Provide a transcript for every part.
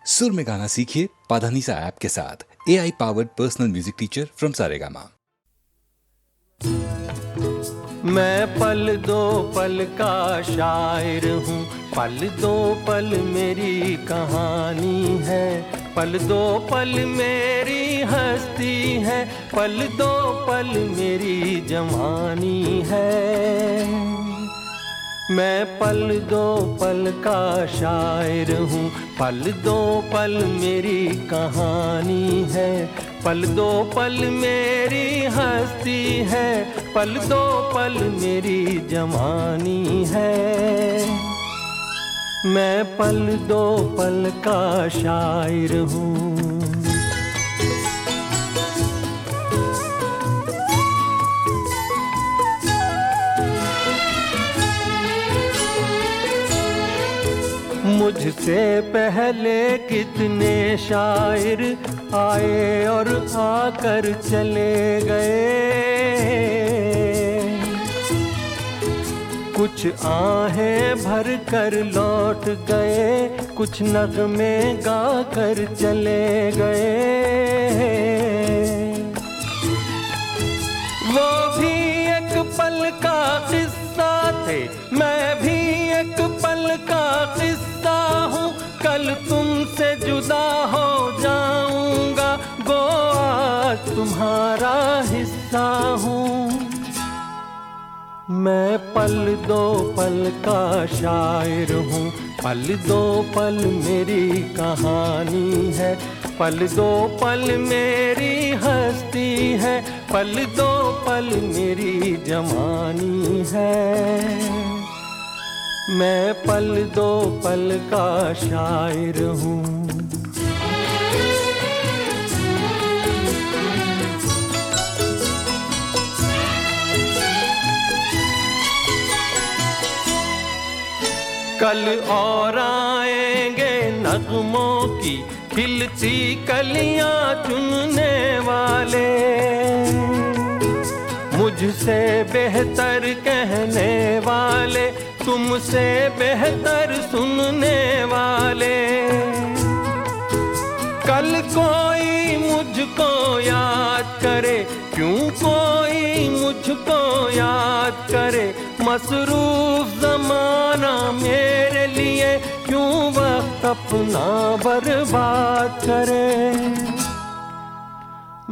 सुर में गाना सीखिए पाधानीसा ऐप के साथ। AI powered personal music teacher from Saregama. मैं पल दो पल का शायर हूँ, पल दो पल मेरी कहानी है, पल दो पल मेरी हस्ती है, पल दो पल मेरी जवानी है। मैं पल दो पल का शायर हूँ, पल दो पल मेरी कहानी है, पल दो पल मेरी हस्ती है, पल दो पल मेरी जवानी है। मैं पल दो पल का शायर हूँ। मुझसे पहले कितने शायर आए और आकर चले गए, कुछ आहें भर कर लौट गए, कुछ नगमे गा कर चले गए। वो भी एक पल का किस्सा थे, मैं भी एक पल का किस्सा हूँ, कल तुमसे जुदा हो जाऊंगा, गो आज तुम्हारा हिस्सा हूँ। मैं पल दो पल का शायर हूँ, पल दो पल मेरी कहानी है, पल दो पल मेरी हस्ती है, पल दो पल मेरी जवानी है। मैं पल दो पल का शायर हूँ। कल और आएंगे नगमों की खिलती कलियां चुनने वाले, मुझसे बेहतर कहने वाले, तुमसे बेहतर सुनने वाले। कल कोई मुझको याद करे, क्यों कोई मुझको याद करे, मसरूफ ज़माना मेरे लिए क्यों वक्त अपना बर्बाद करे।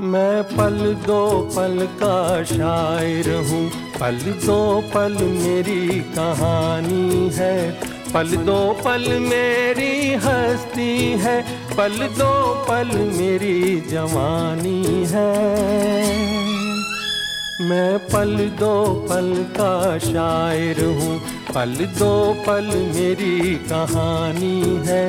मैं पल दो पल का शायर हूँ, पल दो पल मेरी कहानी है, पल दो पल मेरी हस्ती है, पल दो पल मेरी जवानी है। मैं पल दो पल का शायर हूँ, पल दो पल मेरी कहानी है,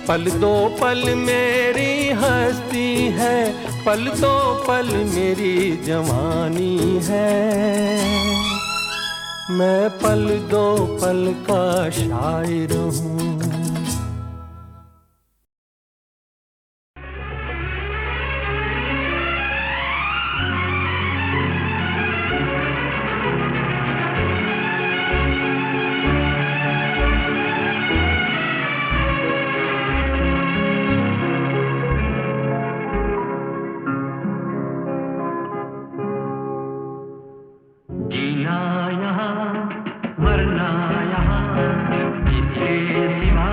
पल दो पल मेरी हस्ती है, पल दो पल मेरी जवानी है। मैं पल दो पल का शायर हूँ। जीना यहाँ मरना यहाँ, इसके सिवा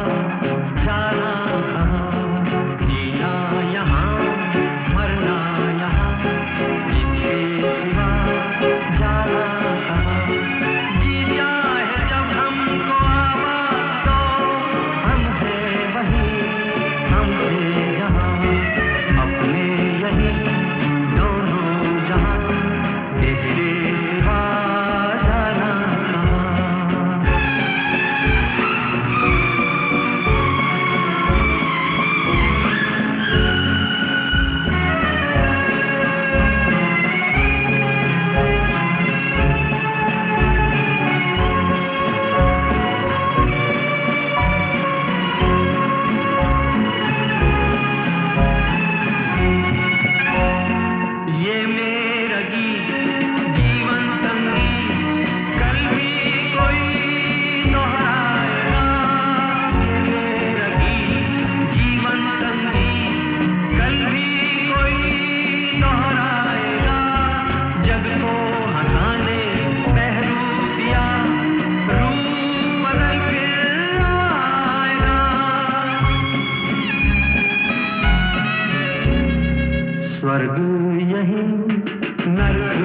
स्वर्ग यही नर्क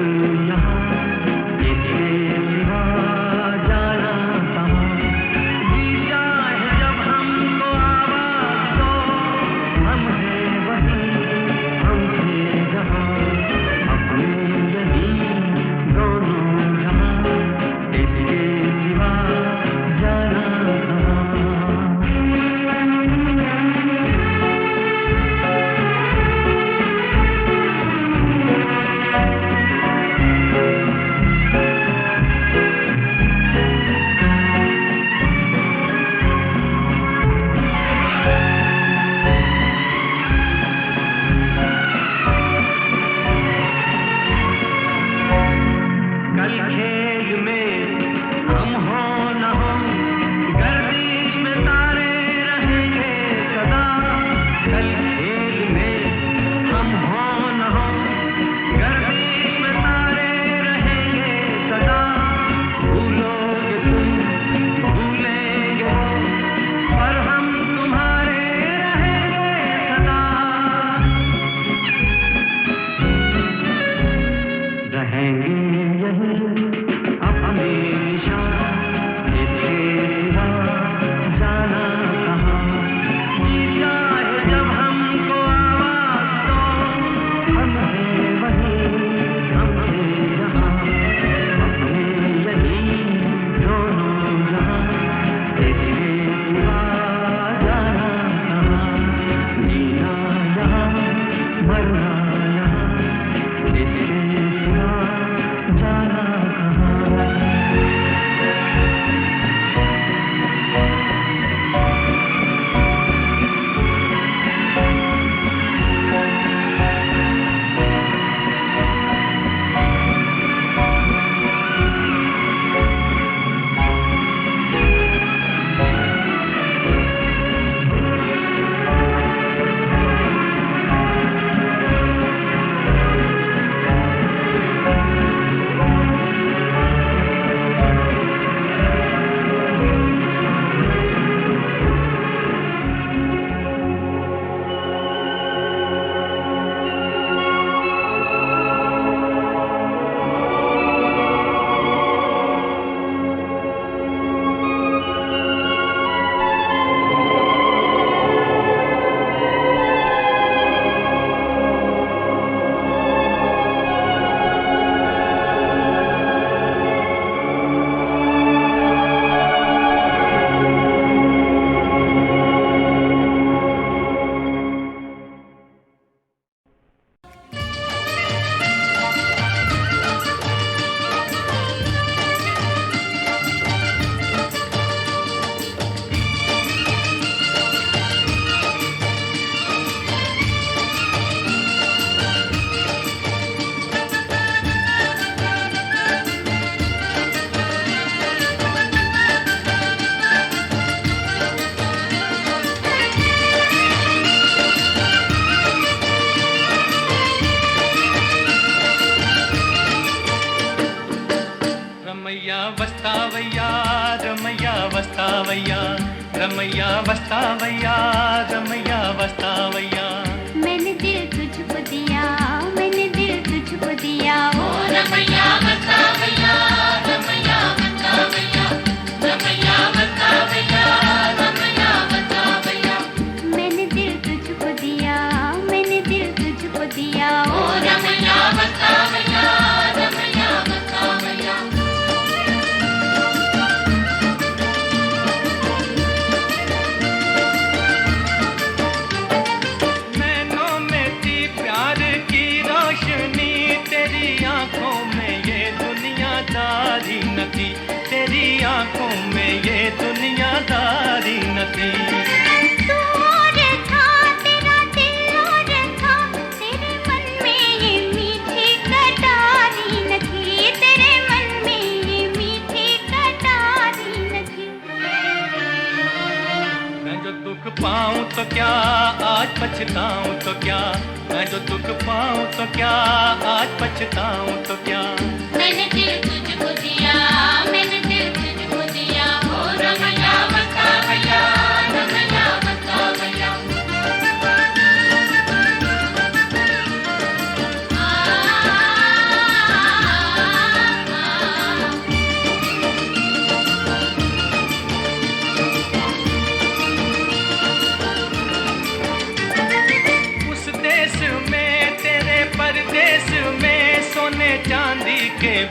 यहाँ, इसके सिवा जाना कहाँ। जीता है जब हमको आवाज दो, हम हैं वही, हम थे जहाँ, अपने यही दोनों जहाँ, इसके सिवा जाना कहाँ। कल खेल में हम हो न हो, गर्दिश में तारे रहेंगे सदा। कल खेल में हम हो न हो, गर्दिश में तारे रहेंगे सदा। भूलोगे तुम, भूलेंगे वो, पर हम तुम्हारे रहेंगे सदा। रहेंगे यही अपने निशान, इसके सिवा जाना कहाँ। जीता है जब हमको आवाज दो, हम हैं वही, हम थे जहाँ, अपने यही दोनों जहाँ, इसके सिवा जाना कहाँ। जीना यहाँ, मरना यहाँ, इसके सिवा जाना कहाँ। रमैया वस्तावैया, रमैया वस्तावैया, रमैया वस्तावैया, रमैया वस्तावैया। मैंने दिल तुझको दिया, मैंने दिल तुझको दिया, ओ रमैया वस्तावैया, रमैया वस्तावैया, रमैया वस्तावैया, रमैया वस्तावैया। मैंने दिल तुझको दिया, मैंने दिल तुझको दिया, ओ रमैया वस्तावैया, रमैया वस्तावैया। नैनों में थी प्यार की रोशनी, तेरी आंखों में ये दुनियादारी न थी, तेरी आंखों में ये दुनियादारी न थी। तू और था, तेरा दिल और था, तेरे मन में ये मीठी कटारी न थी, तेरे मन में ये मीठी कटारी न थी। मैं जो दुख पाऊं तो क्या, आज पछताऊं तो क्या, मैं जो दुख पाऊं तो क्या, आज पछताऊं तो क्या। मैंने दिल तुझको दिया, मैंने दिल तुझको दिया, ओ रमैया वस्तावैया, रमैया वस्तावैया।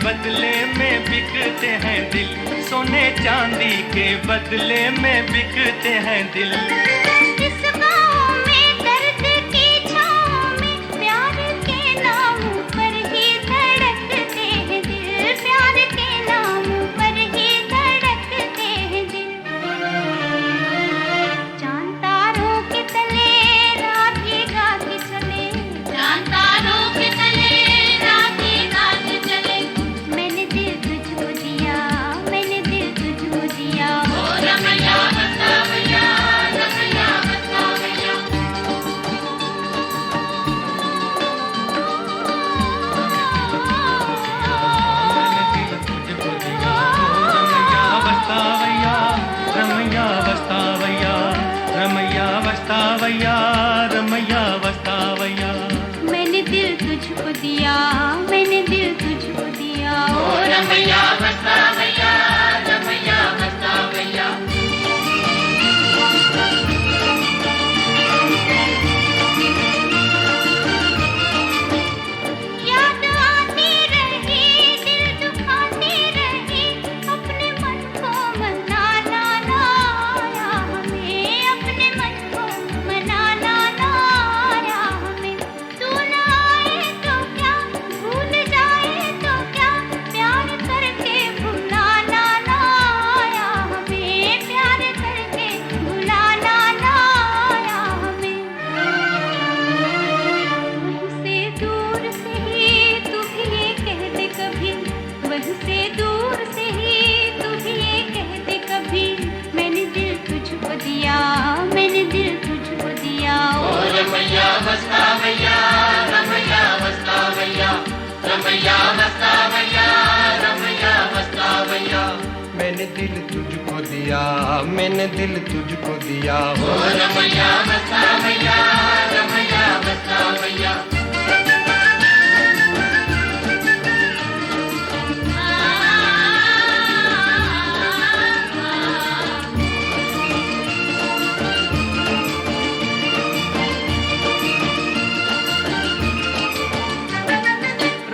बदले में बिकते हैं दिल, सोने चांदी के बदले में बिकते हैं दिल। इस गाँव में दर्द की छाँव में प्यार के नाम पर ही धड़कते हैं दिल, प्यार के नाम पर ही धड़कते हैं दिल। चांद तारों के तले रात ही गाती चले, चांद तारों के तले रात ही गाती चले। मैंने दिल तुझको दिया, मैंने दिल तुझको दिया, ओ रमैया बतावैया, रमैया बतावैया। रमैया वस्तावैया, रमैया वस्तावैया, रमैया वस्तावैया। मैंने दिल तुझको दिया, मैंने दिल तुझको दिया, ओ रमैया वस्तावैया, रमैया वस्तावैया। याद आती रही, दिल दुखाती रही, अपने मन को मनाना ना आया हमें, अपने मन को मनाना ना आया हमें। तू ना आए तो क्या, भूल जाए तो क्या, प्यार करके भुलाना ना आया हमें, प्यार करके भुलाना ना आया हमें। वहीं से दूर से ही तू भी ये कह दे कभी, वहीं से दूर से ही तू भी ये कह दे कभी, मैंने दिल तुझको दिया, मैंने दिल तुझको दिया, ओ रमैया वस्तावैया, रमैया वस्तावैया, रमैया वस्तावैया, रमैया वस्तावैया। मैंने दिल तुझको दिया, मैंने दिल तुझको दिया, ओ रमैया वस्तावैया, रमैया वस्तावैया।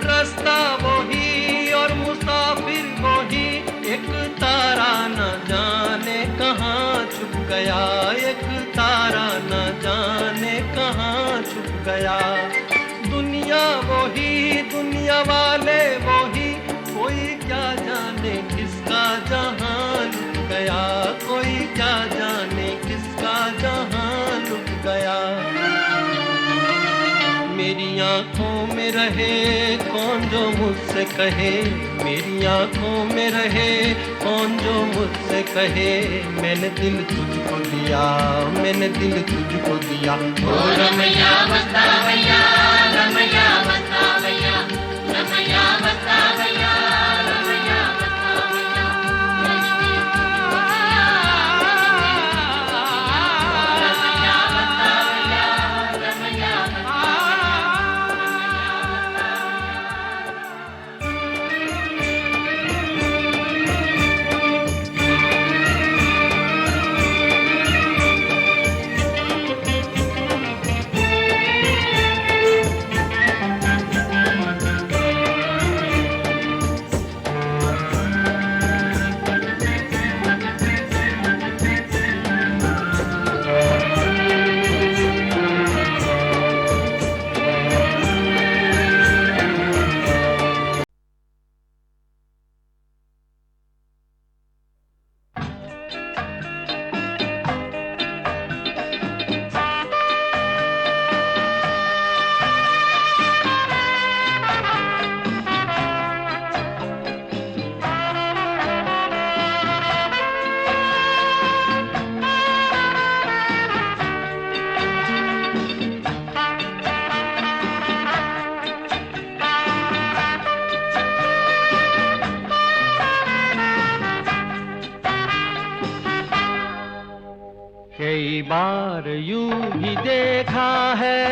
रास्ता वही और मुसाफिर वही, एक तारा न जाने कहाँ छुप गया, एक तारा न जाने कहाँ छुप गया। दुनिया वही, दुनिया वाले वही, कोई क्या जाने किसका जहां लुट गया, कोई क्या जाने किसका जहां लुट गया। मेरी आंखों में रहे कौन जो मुझसे कहे, मेरी आंखों में रहे कौन जो मुझसे कहे, मैंने दिल तुझको दिया, मैंने दिल तुझको दिया, ओ रमैया वस्तावैया, रमैया वस्तावैया, रमैया वस्तावैया, रमैया वस्तावैया। मैंने दिल तुझको दिया, रमैया वस्तावैया, रमैया वस्तावैया। कई बार यूं ही देखा है,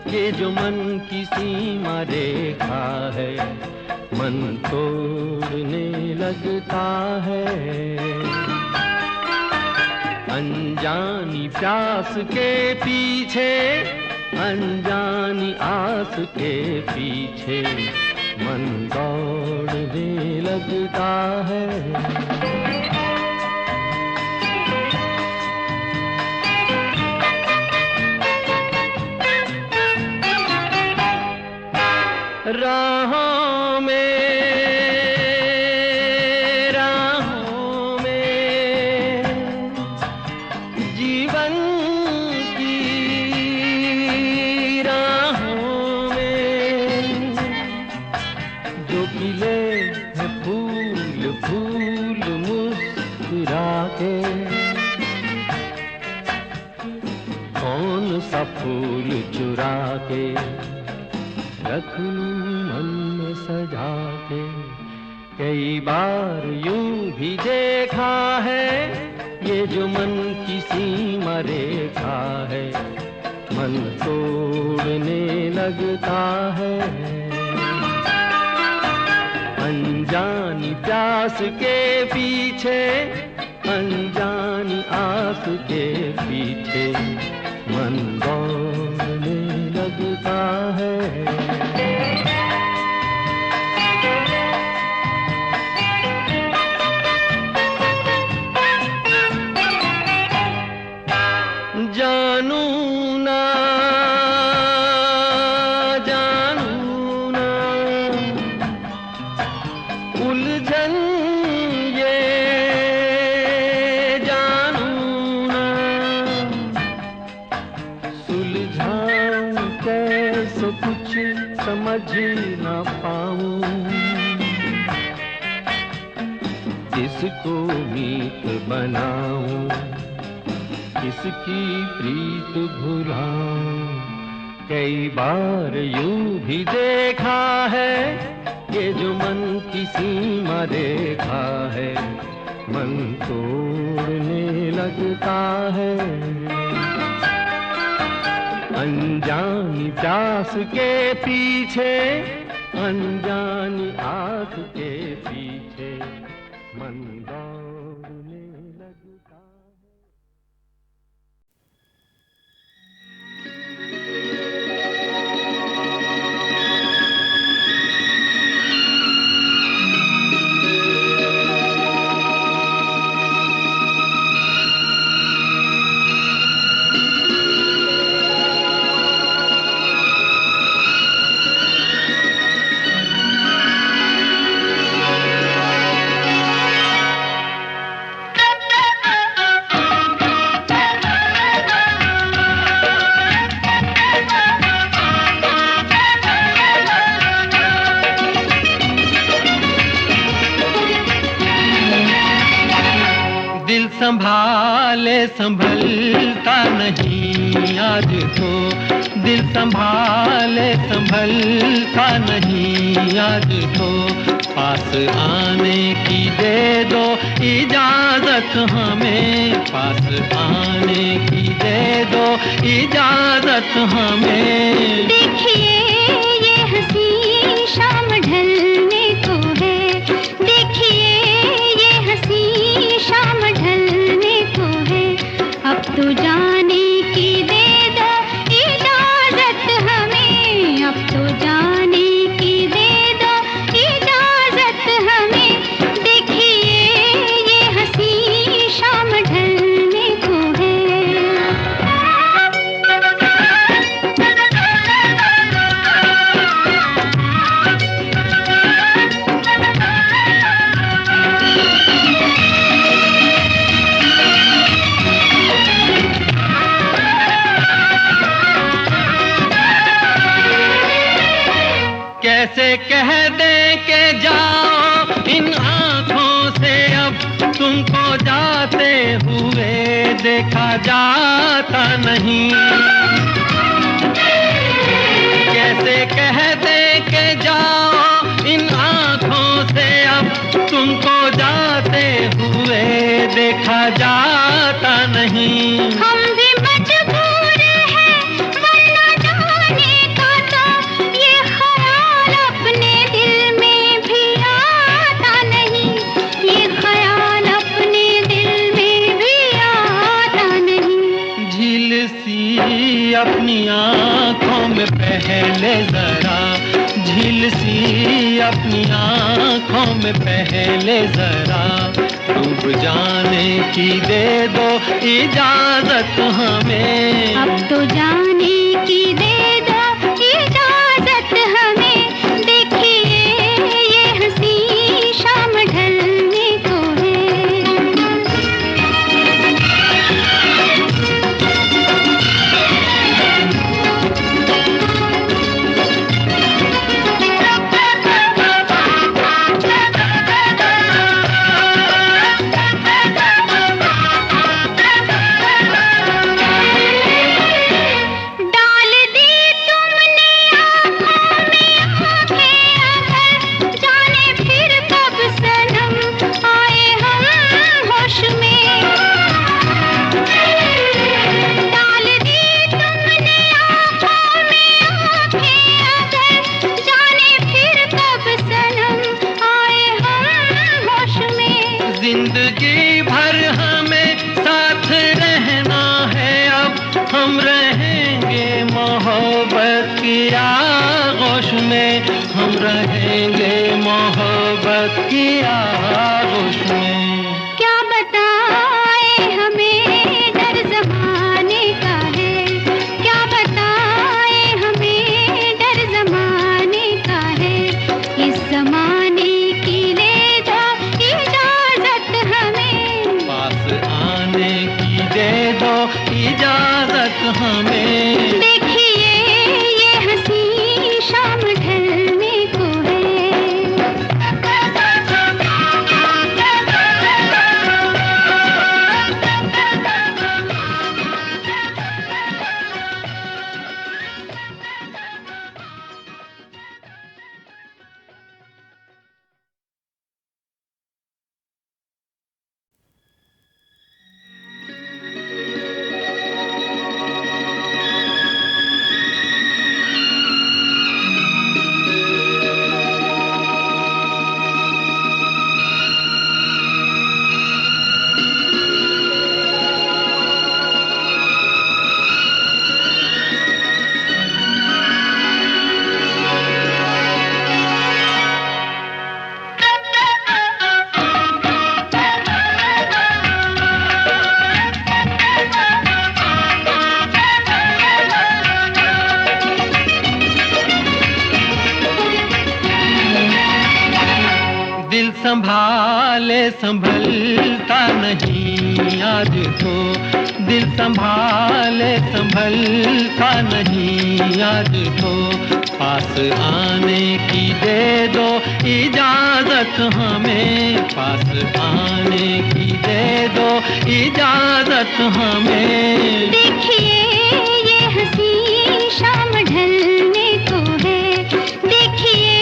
ये जो मन की सीमा रेखा है, मन तोड़ने लगता है। अनजानी प्यास के पीछे, अनजानी आस के पीछे, मन दौड़ने लगता है। राहों में जीवन की राहों में जो खिले हैं फूल फूल मुस्कुरा के, कौन सा फूल चुरा के रख लूं मन में सजा के। कई बार यूं भी देखा है ये जो मन की सीमा रेखा है, मन तोड़ने लगता है। अनजानी प्यास के पीछे, अनजानी आस के पीछे मन दौड़ने लगता है। जानू ना उलझन ये जानू ना, सुलझाऊं कैसे कुछ समझ ना पाऊं। किसको मीत बनाऊं, किसकी प्रीत भुलाऊं। कई बार यूं भी देखा है ये जो मन की सीमा रेखा है, मन तोड़ने लगता है। अनजानी प्यास के पीछे, अनजानी आस के पीछे मन दौड़ने लगता है। संभाले संभलता नहीं आज तो, दिल संभाले संभलता नहीं आज तो। पास आने की दे दो इजाजत हमें, पास आने की दे दो इजाजत हमें। देखिए ये हंसी शाम ढलने को है, देखिए ये हंसी शाम ढलने को है। अब तो जाने की दे दो इजाजत हमें, अब तो जाने की दे दो इजाजत हमें। देखिए ये हंसी शाम ढलने को है। कैसे कह दें कि जाओ इन आँखों से, अब तुमको जाते हुए देखा जाता नहीं। कैसे कह दें कि जाओ इन आँखों से, अब तुमको जाते हुए देखा जाता नहीं। हम भी मजबूर हैं वरना जाने का तो ये ख्याल अपने दिल में भी आता नहीं, ये ख्याल अपने दिल में भी आता नहीं। झील सी अपनी आँखों में पहले जरा, झील सी अपनी आँखों में पहले जरा, डूब जाने की दे दो इजाजत हमें। अब तो जाने की दे दो इजाजत हमें, देखिए ये हंसी शाम ढलने को है। डाल दी तुमने आँखों में आँखें अगर, जाने फिर कब सनम आए हम होश में। डाल दी तुमने आँखों में आँखें अगर, जाने फिर कब सनम आए हम होश में। जिंदगी भर हमें साथ रहना है, अब हम रहेंगे मोहब्बत की आगोश में, हम रहेंगे मोहब्बत की आगोश में। क्या बताए हमें डर ज़माने का है, क्या बताए हमें डर ज़माने का है, इस ज़माने की दे दो इजाज़त हमें। पास आने की दे दो इजाजत हमें। देखिए ये हंसी शाम ढलने को दिल संभाले संभलता नहीं आज तो, दिल संभाले संभलता नहीं आज तो, पास आने की दे दो इजाजत हमें, पास आने की दे दो इजाजत हमें। देखिए ये हंसी शाम ढलने को है, देखिए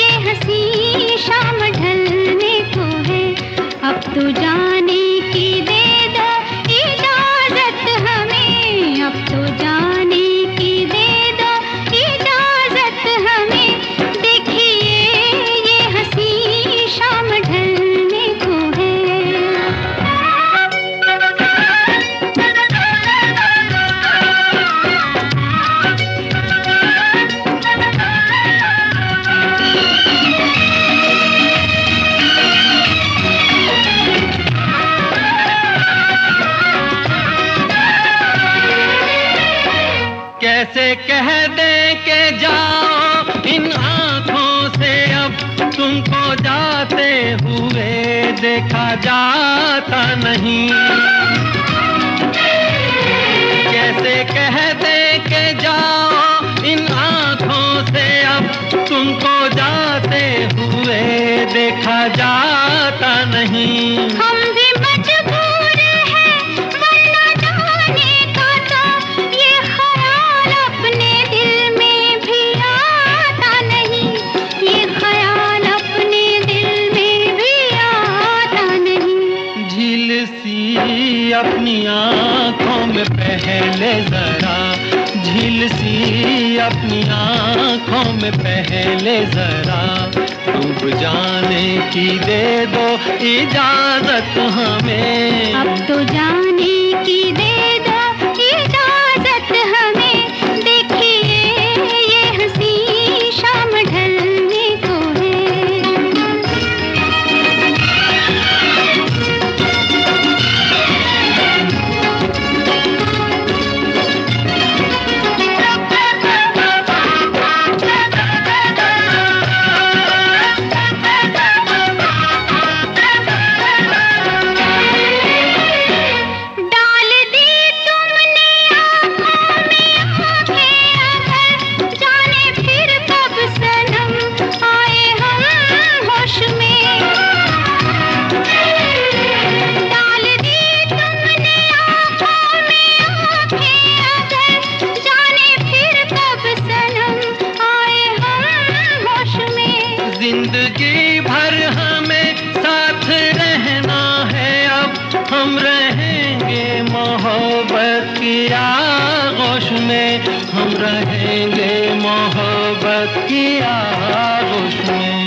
ये हंसी शाम ढलने को है। अब तो जाने की दे दो इजाजत हमें, अब तो जाने की दे दो इजाजत हमें। देखिए ये हंसी शाम ढलने को है। कैसे कह दे के जाओ इन आँखों से, अब तुमको जाते हुए देखा जाता नहीं। कैसे कह दे के जाओ इन आँखों से, अब तुमको जाते हुए देखा जाता नहीं। हम भी मजबूर हैं वरना जाने का, तो ये ख्याल अपने दिल में भी आता नहीं, ये ख्याल अपने दिल में भी आता नहीं। झील सी अपनी आँखों में पहले जरा, झील सी अपनी आँखों में पहले जरा, डूब जाने की दे दो इजाजत हमें। अब तो जाने की दे दो इजाजत हमें। की आगोश में हम रहेंगे मोहब्बत की आगोश में।